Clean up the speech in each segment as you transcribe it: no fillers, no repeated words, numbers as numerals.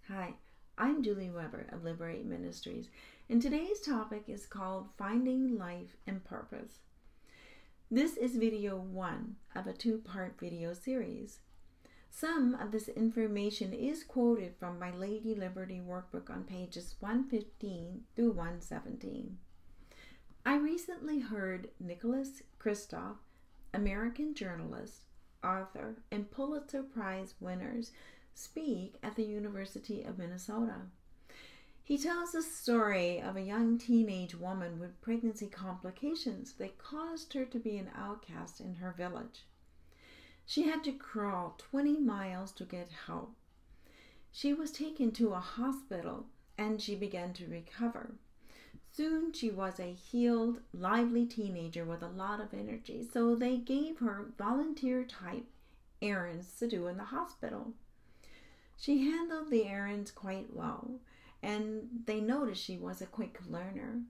Hi, I'm Julie Weber of Liberate Ministries, and today's topic is called Finding Life and Purpose. This is video 1 of a 2-part video series. Some of this information is quoted from my Lady Liberty workbook on pages 115 through 117. I recently heard Nicholas Kristof, American journalist, author, and Pulitzer Prize winners speak at the University of Minnesota. He tells the story of a young teenage woman with pregnancy complications that caused her to be an outcast in her village. She had to crawl 20 miles to get help. She was taken to a hospital and she began to recover. Soon she was a healed, lively teenager with a lot of energy, so they gave her volunteer-type errands to do in the hospital. She handled the errands quite well, and they noticed she was a quick learner.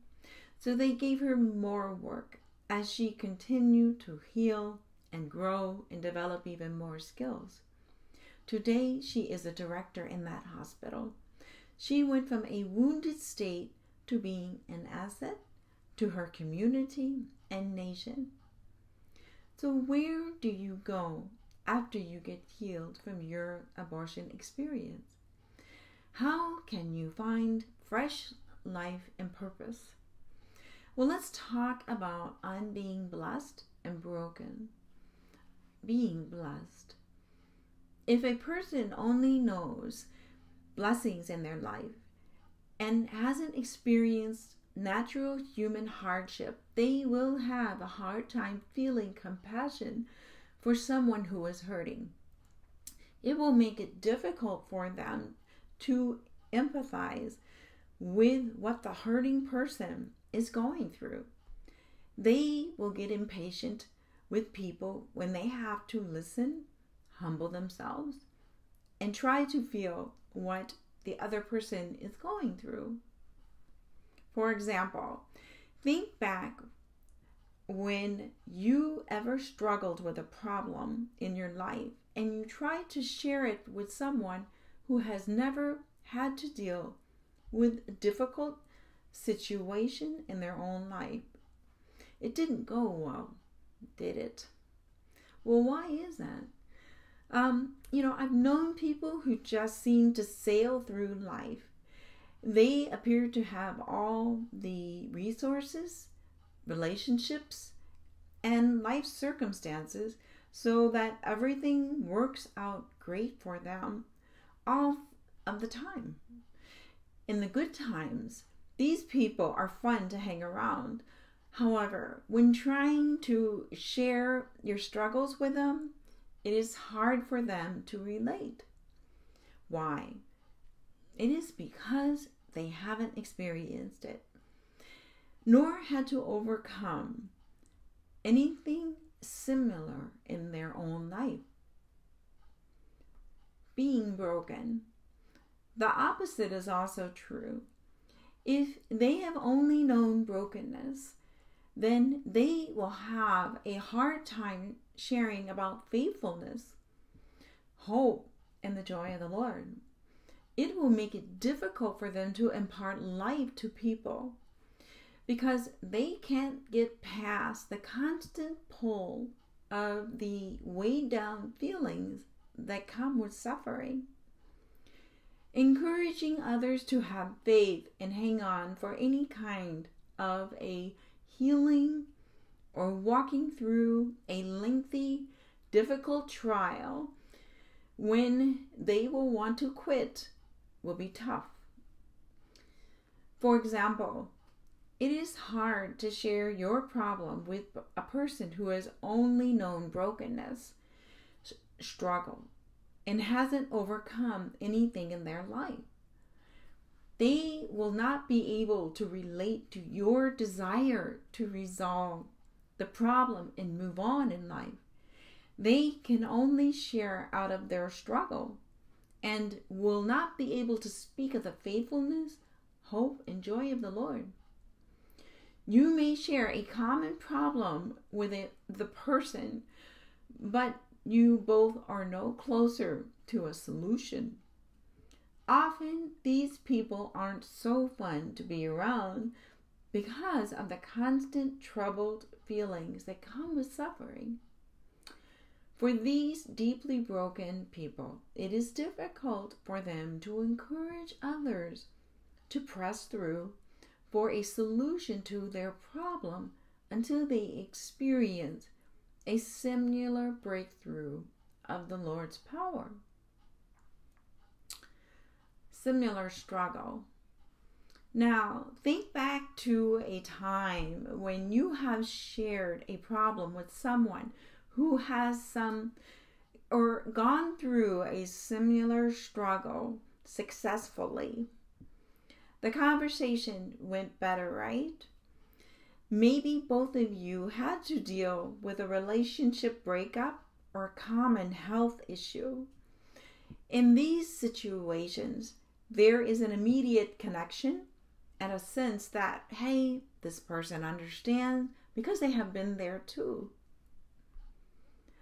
So they gave her more work as she continued to heal and grow and develop even more skills. Today, she is a director in that hospital. She went from a wounded state to being an asset to her community and nation. So where do you go after you get healed from your abortion experience? How can you find fresh life and purpose? Well, let's talk about being blessed and broken. Being blessed. If a person only knows blessings in their life and hasn't experienced natural human hardship, they will have a hard time feeling compassion for someone who is hurting. It will make it difficult for them to empathize with what the hurting person is going through. They will get impatient with people when they have to listen, humble themselves, and try to feel what the other person is going through. For example, think back when you ever struggled with a problem in your life and you tried to share it with someone who has never had to deal with a difficult situation in their own life. It didn't go well, did it? Well, why is that? I've known people who just seem to sail through life. They appear to have all the resources, relationships, and life circumstances so that everything works out great for them all of the time. In the good times, these people are fun to hang around. However, when trying to share your struggles with them, it is hard for them to relate. Why? It is because they haven't experienced it, nor had to overcome anything similar in their own life. Being broken. The opposite is also true. If they have only known brokenness, then they will have a hard time sharing about faithfulness, hope, and the joy of the Lord. It will make it difficult for them to impart life to people because they can't get past the constant pull of the weighed down feelings that come with suffering. Encouraging others to have faith and hang on for any kind of a healing or walking through a lengthy, difficult trial when they will want to quit will be tough. For example, it is hard to share your problem with a person who has only known brokenness, struggle, and hasn't overcome anything in their life. They will not be able to relate to your desire to resolve the problem and move on in life. They can only share out of their struggle and will not be able to speak of the faithfulness, hope, and joy of the Lord. You may share a common problem with the person, but you both are no closer to a solution. often these people aren't so fun to be around because of the constant troubled feelings that come with suffering. For these deeply broken people, it is difficult for them to encourage others to press through for a solution to their problem until they experience a similar breakthrough of the Lord's power. Similar struggle. Now, think back to a time when you have shared a problem with someone who has gone through a similar struggle successfully. The conversation went better, right? Maybe both of you had to deal with a relationship breakup or a common health issue. In these situations, there is an immediate connection and a sense that, hey, this person understands because they have been there too.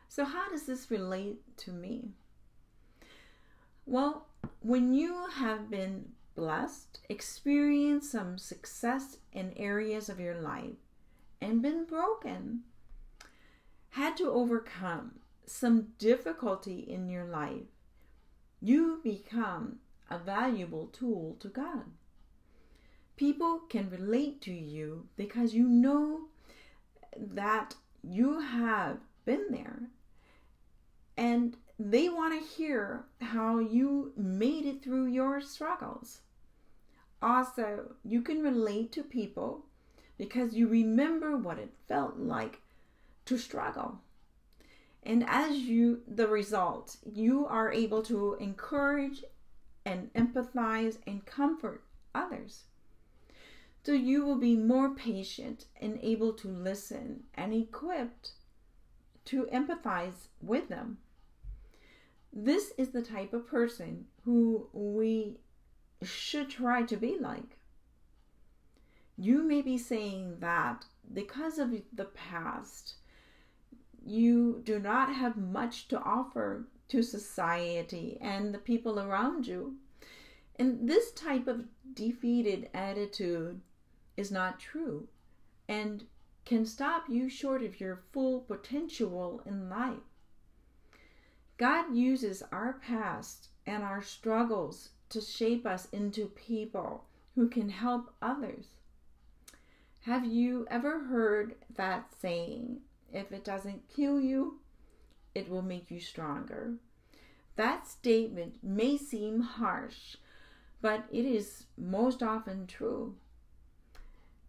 So how does this relate to me? Well, when you have been blessed, experienced some success in areas of your life, and been broken, had to overcome some difficulty in your life, you become a valuable tool to God. People can relate to you because you know that you have been there, and they want to hear how you made it through your struggles. Also, you can relate to people because you remember what it felt like to struggle. And as the result, you are able to encourage and empathize and comfort others. So you will be more patient and able to listen and equipped to empathize with them. This is the type of person who we should try to be like. You may be saying that because of the past, you do not have much to offer to society and the people around you. And this type of defeated attitude is not true and can stop you short of your full potential in life. God uses our past and our struggles to shape us into people who can help others. Have you ever heard that saying, if it doesn't kill you, it will make you stronger? That statement may seem harsh, but it is most often true.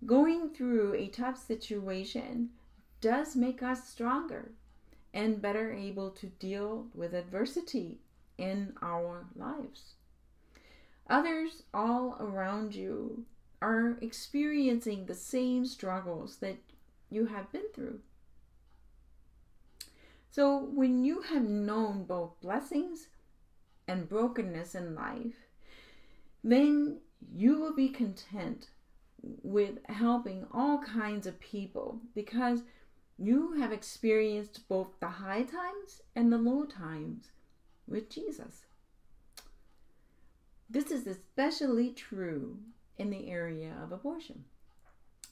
Going through a tough situation does make us stronger and better able to deal with adversity in our lives. Others all around you are experiencing the same struggles that you have been through. So when you have known both blessings and brokenness in life, then you will be content with helping all kinds of people because you have experienced both the high times and the low times with Jesus. This is especially true in the area of abortion.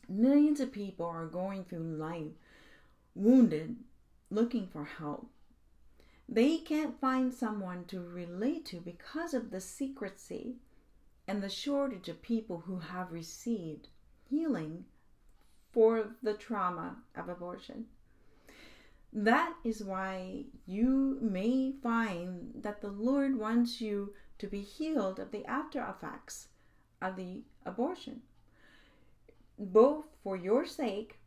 Millions of people are going through life wounded, looking for help. They can't find someone to relate to because of the secrecy and the shortage of people who have received healing for the trauma of abortion. That is why you may find that the Lord wants you to be healed of the after effects of the abortion, both for your sake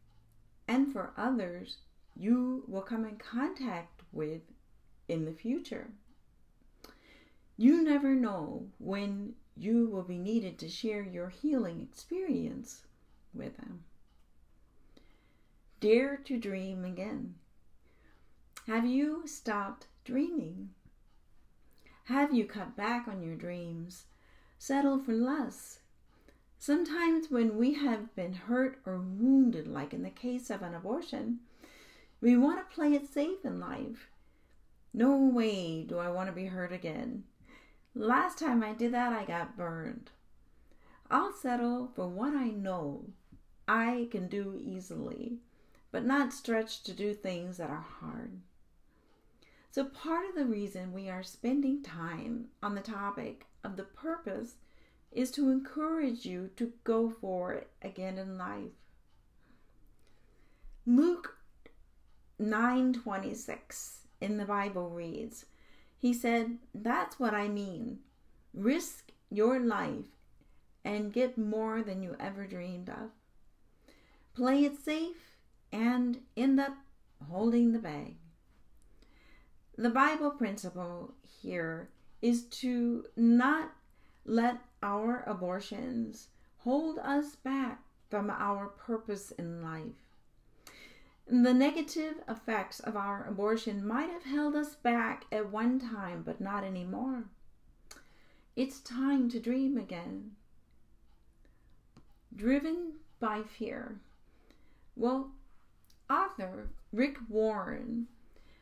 and for others you will come in contact with in the future. You never know when you will be needed to share your healing experience with them. Dare to dream again. Have you stopped dreaming? Have you cut back on your dreams? Settled for less? Sometimes when we have been hurt or wounded, like in the case of an abortion, we want to play it safe in life. No way do I want to be hurt again. Last time I did that, I got burned. I'll settle for what I know I can do easily, but not stretch to do things that are hard. So part of the reason we are spending time on the topic of the purpose is to encourage you to go for it again in life. Luke 9:26 in the Bible reads, he said, "That's what I mean. Risk your life and get more than you ever dreamed of. Play it safe and end up holding the bag." The Bible principle here is to not let our abortions hold us back from our purpose in life. The negative effects of our abortion might have held us back at one time, but not anymore. It's time to dream again. Driven by fear. Well, author Rick Warren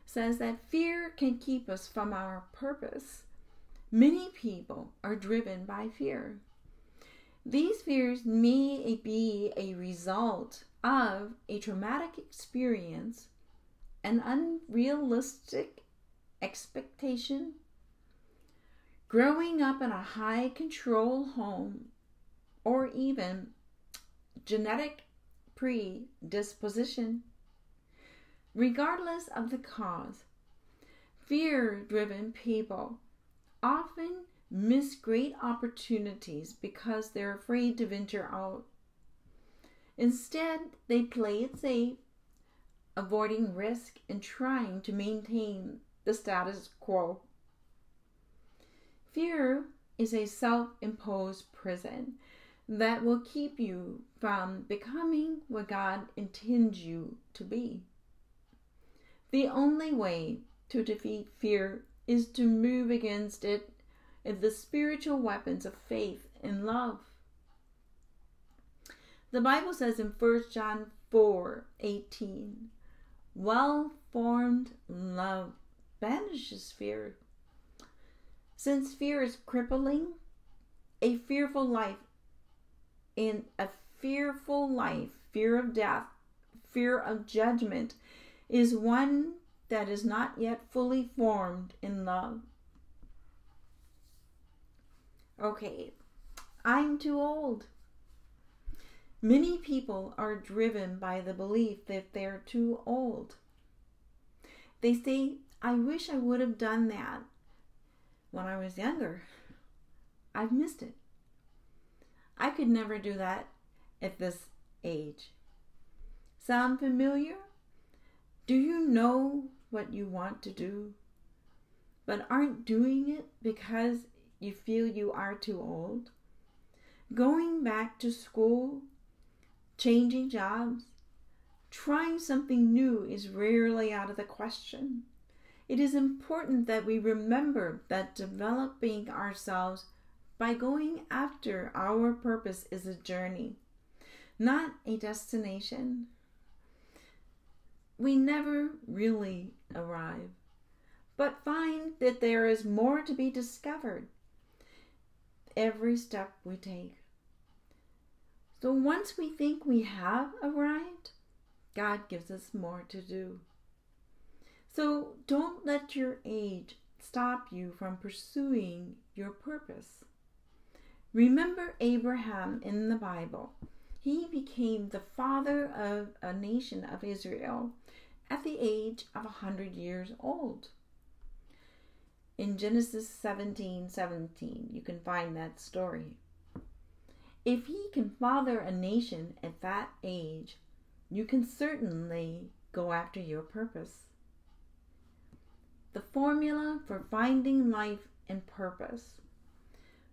says that fear can keep us from our purpose. Many people are driven by fear. These fears may be a result of a traumatic experience, an unrealistic expectation, growing up in a high control home, or even genetic predisposition. Regardless of the cause, fear-driven people often miss great opportunities because they're afraid to venture out. Instead, they play it safe, avoiding risk and trying to maintain the status quo. Fear is a self-imposed prison that will keep you from becoming what God intends you to be. The only way to defeat fear is to move against it in the spiritual weapons of faith and love. The Bible says in 1 John 4:18, well-formed love banishes fear. Since fear is crippling, a fearful life, fear of death, fear of judgment, is one that is not yet fully formed in love. Okay, I'm too old. Many people are driven by the belief that they're too old. They say, I wish I would have done that when I was younger. I've missed it. I could never do that at this age. Sound familiar? Do you know what you want to do, but aren't doing it because you feel you are too old? Going back to school, changing jobs, trying something new is rarely out of the question. It is important that we remember that developing ourselves by going after our purpose is a journey, not a destination. We never really arrive, but find that there is more to be discovered every step we take. So once we think we have arrived, God gives us more to do. So don't let your age stop you from pursuing your purpose. Remember Abraham in the Bible. He became the father of a nation of Israel at the age of 100 years old. In Genesis 17:17, you can find that story. If he can father a nation at that age, you can certainly go after your purpose. The formula for finding life and purpose.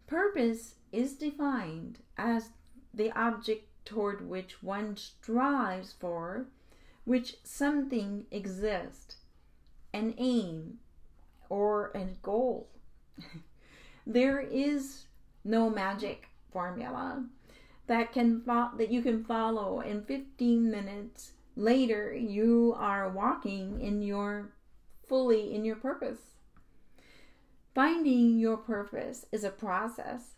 Purpose is defined as the object toward which one strives for, which something exists, an aim or a goal. There is no magic formula that you can follow and 15 minutes later you are walking fully in your purpose. Finding your purpose is a process.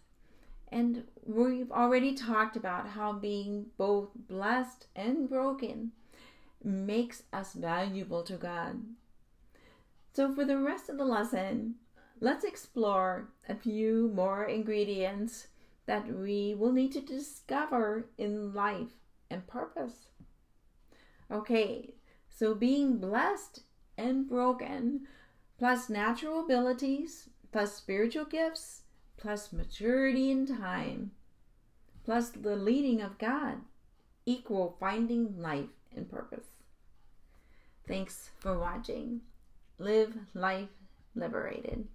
And we've already talked about how being both blessed and broken makes us valuable to God. So for the rest of the lesson, let's explore a few more ingredients that we will need to discover in life and purpose. Okay, so being blessed and broken, plus natural abilities, plus spiritual gifts, plus maturity in time, plus the leading of God, equal finding life and purpose. Thanks for watching. Live life liberated.